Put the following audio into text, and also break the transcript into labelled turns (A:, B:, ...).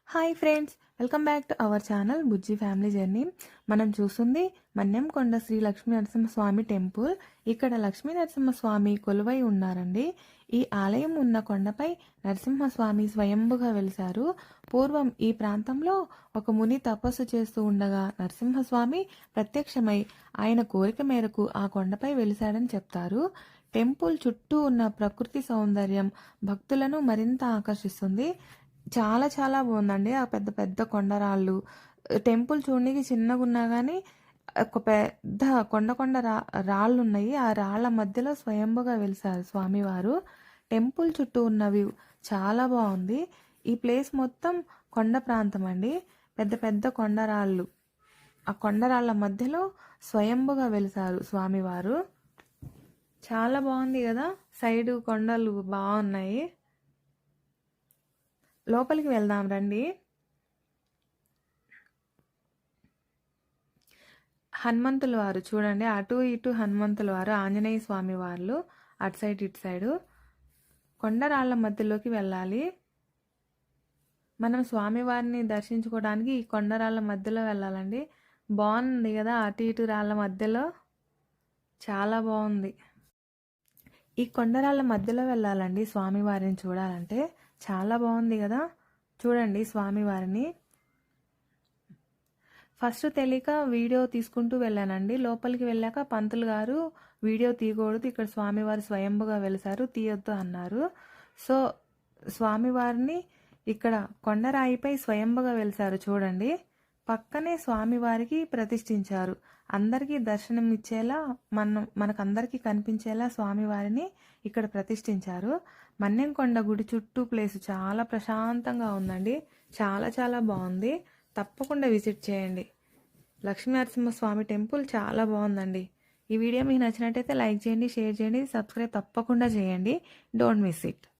A: Hi friends, welcome back to our channel Bujji family journey. మనం చూస్తుంది Manyamkonda Shri Lakshmi Narasimhaswamy temple. ఇక్కడ లక్ష్మీ నరసింహస్వామి కొలువై ఉన్నారండి. ఈ ఆలయం ఉన్న కొండపై నరసింహస్వామి స్వయంభుగా వెలిశారు. పూర్వం ఈ ప్రాంతంలో ఒక ముని తపస్సు చేస్తూ ఉండగా నరసింహస్వామి ప్రత్యక్షమై ఆయన కోరిక మేరకు ఆ కొండపై వెలిశాడని చెప్తారు. టెంపుల్ చుట్టూ ఉన్న ప్రకృతి సౌందర్యం భక్తులను మరింత ఆకర్షిస్తుంది. చాలా చాలా బాగుందండి. ఆ పెద్ద పెద్ద కొండరాళ్ళు, టెంపుల్ చూడడానికి చిన్నగా ఉన్నా కానీ ఒక పెద్ద కొండ కొండ రాళ్ళు ఉన్నాయి. ఆ రాళ్ల మధ్యలో స్వయంభుగా వెలిసారు స్వామివారు. టెంపుల్ చుట్టూ ఉన్న వ్యూ చాలా బాగుంది. ఈ ప్లేస్ మొత్తం కొండ ప్రాంతం అండి. పెద్ద పెద్ద కొండరాళ్ళు, ఆ కొండరాళ్ళ మధ్యలో స్వయంభుగా వెలిసారు స్వామివారు. చాలా బాగుంది కదా. సైడు కొండలు బాగున్నాయి. లోపలికి వెళ్దాం రండి. హనుమంతుల వారు చూడండి, అటు ఇటు హనుమంతుల వారు, ఆంజనేయ స్వామి వాళ్ళు అటు సైడ్ ఇటు సైడు. కొండరాళ్ల మధ్యలోకి వెళ్ళాలి. మనం స్వామివారిని దర్శించుకోవడానికి ఈ కొండరాళ్ళ మధ్యలో వెళ్ళాలండి. బాగుంది కదా, అటు ఇటు రాళ్ళ మధ్యలో చాలా బాగుంది. ఈ కొండరాళ్ళ మధ్యలో వెళ్ళాలండి స్వామివారిని చూడాలంటే. చాలా బాగుంది కదా. చూడండి స్వామివారిని. ఫస్ట్ తెలియక వీడియో తీసుకుంటూ వెళ్ళానండి. లోపలికి వెళ్ళాక పంతులు గారు వీడియో తీయకూడదు, ఇక్కడ స్వామివారు స్వయంభుగా వెలిసారు, తీయొద్దు అన్నారు. సో స్వామివారిని ఇక్కడ కొండరాయిపై స్వయంభుగా వెలిసారు చూడండి. పక్కనే స్వామివారికి ప్రతిష్ఠించారు. అందరికీ దర్శనం ఇచ్చేలా, మనకందరికీ కనిపించేలా స్వామివారిని ఇక్కడ ప్రతిష్ఠించారు. మన్యంకొండ గుడి చుట్టూ ప్లేస్ చాలా ప్రశాంతంగా ఉందండి. చాలా చాలా బాగుంది. తప్పకుండా విజిట్ చేయండి. లక్ష్మీనరసింహస్వామి టెంపుల్ చాలా బాగుందండి. ఈ వీడియో మీకు నచ్చినట్టయితే లైక్ చేయండి, షేర్ చేయండి, సబ్స్క్రైబ్ తప్పకుండా చేయండి. Don't miss it.